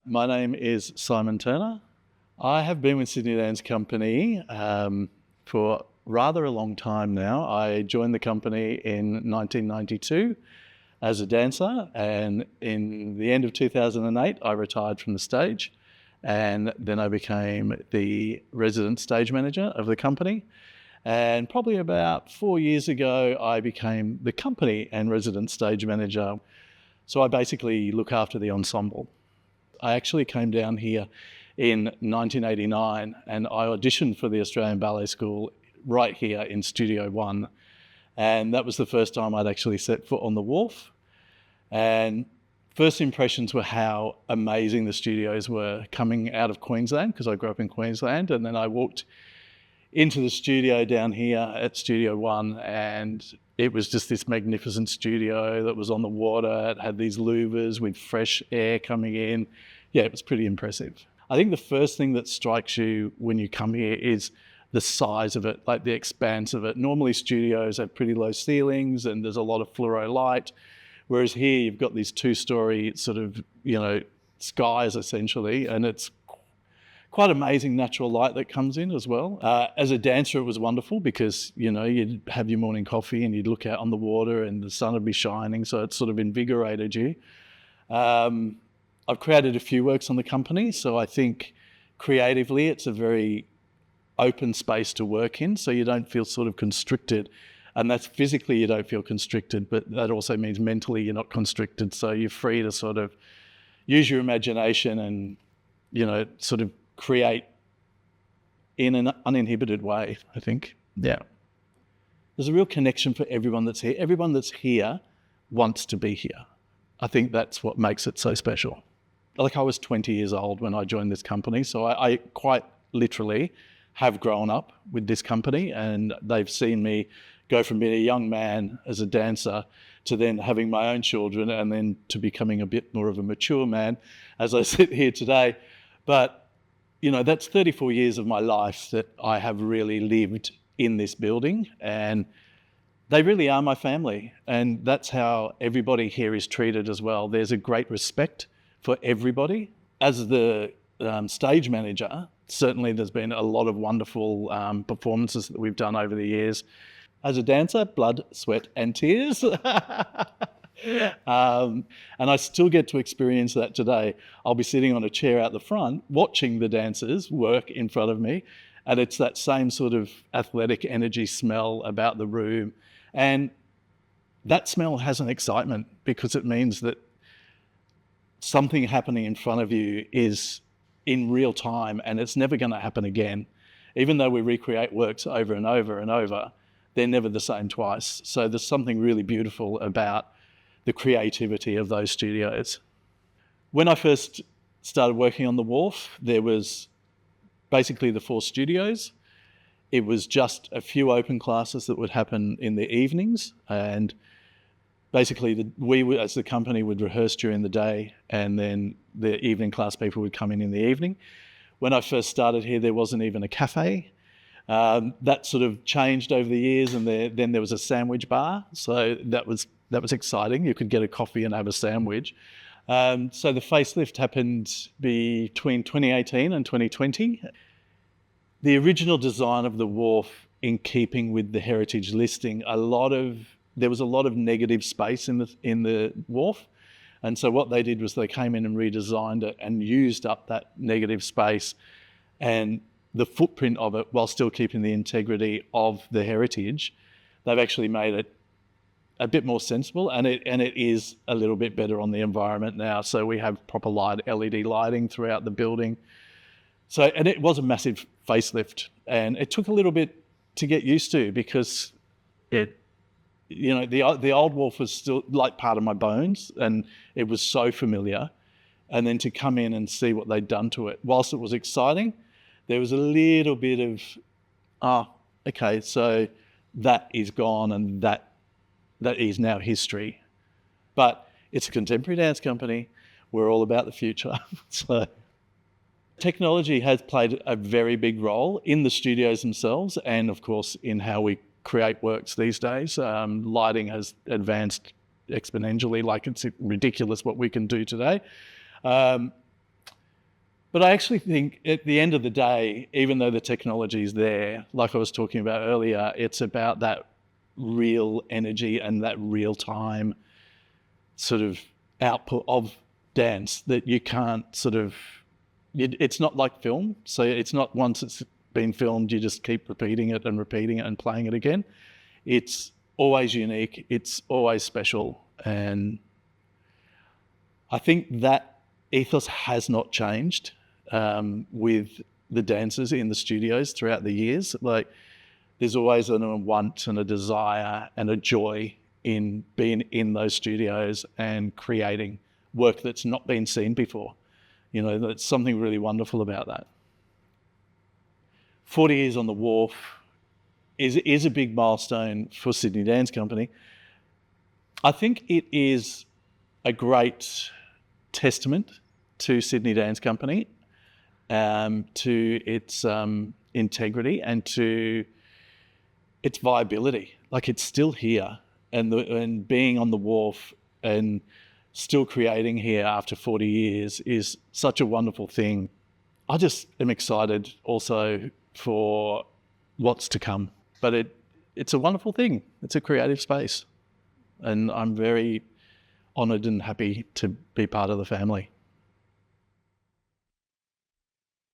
My name is Simon Turner. I have been with Sydney Dance Company for rather a long time now. I joined the company in 1992 as a dancer, and in the end of 2008 I retired from the stage, and then I became the resident stage manager of the company. And probably about 4 years ago I became the company and resident stage manager. So I basically look after the ensemble. I actually came down here in 1989 and I auditioned for the Australian Ballet School right here in Studio One. And that was the first time I'd actually set foot on the Wharf. And first impressions were how amazing the studios were coming out of Queensland, because I grew up in Queensland. And then I walked into the studio down here at Studio One, and it was just this magnificent studio that was on the water. It had these louvers with fresh air coming in. Yeah, it was pretty impressive. I think the first thing that strikes you when you come here is the size of it, like the expanse of it. Normally studios have pretty low ceilings and there's a lot of fluoro light, whereas here you've got these two-story sort of, skies essentially, and it's quite amazing natural light that comes in as well. As a dancer, it was wonderful because, you'd have your morning coffee and you'd look out on the water and the sun would be shining, so it sort of invigorated you. I've created a few works on the company, so I think creatively it's a very open space to work in, so you don't feel sort of constricted. And that's physically you don't feel constricted, but that also means mentally you're not constricted, so you're free to sort of use your imagination and, sort of create in an uninhibited way, I think. Yeah. There's a real connection for everyone that's here. Everyone that's here wants to be here. I think that's what makes it so special. Like, I was 20 years old when I joined this company, so I quite literally have grown up with this company, and they've seen me go from being a young man as a dancer to then having my own children and then to becoming a bit more of a mature man as I sit here today. But that's 34 years of my life that I have really lived in this building, and they really are my family. And that's how everybody here is treated as well. There's a great respect for everybody. As the stage manager, certainly there's been a lot of wonderful performances that we've done over the years. As a dancer, blood, sweat and tears. And I still get to experience that today. I'll be sitting on a chair out the front watching the dancers work in front of me, and it's that same sort of athletic energy smell about the room. And that smell has an excitement because it means that something happening in front of you is in real time and it's never going to happen again. Even though we recreate works over and over and over, they're never the same twice. So there's something really beautiful about the creativity of those studios. When I first started working on the Wharf, there was basically the 4 studios. It was just a few open classes that would happen in the evenings, and basically we as the company would rehearse during the day, and then the evening class people would come in the evening. When I first started here, there wasn't even a cafe. That sort of changed over the years, and then there was a sandwich bar, so that was exciting. You could get a coffee and have a sandwich. So the facelift happened between 2018 and 2020. The original design of the Wharf, in keeping with the heritage listing, there was a lot of negative space in the Wharf. And so what they did was they came in and redesigned it and used up that negative space and the footprint of it while still keeping the integrity of the heritage. They've actually made it a bit more sensible, and it is a little bit better on the environment now. So we have proper LED lighting throughout the building. And it was a massive facelift, and it took a little bit to get used to because the old Wharf was still like part of my bones, and it was so familiar. And then to come in and see what they'd done to it, whilst it was exciting, there was a little bit of, okay, so that is gone and that is now history. But it's a contemporary dance company. We're all about the future. So technology has played a very big role in the studios themselves, and of course in how we create works these days. Lighting has advanced exponentially, like it's ridiculous what we can do today. But I actually think at the end of the day, even though the technology is there, like I was talking about earlier, it's about that real energy and that real time sort of output of dance that you can't sort of, it's not like film. So it's not once it's been filmed, you just keep repeating it and playing it again. It's always unique. It's always special. And I think that ethos has not changed with the dancers in the studios throughout the years. Like, there's always a want and a desire and a joy in being in those studios and creating work that's not been seen before. You know, that's something really wonderful about that. 40 years on the Wharf is a big milestone for Sydney Dance Company. I think it is a great testament to Sydney Dance Company, to its integrity and to its viability. Like, it's still here, and being on the Wharf and still creating here after 40 years is such a wonderful thing. I just am excited also for what's to come. But it's a wonderful thing. It's a creative space. And I'm very honoured and happy to be part of the family.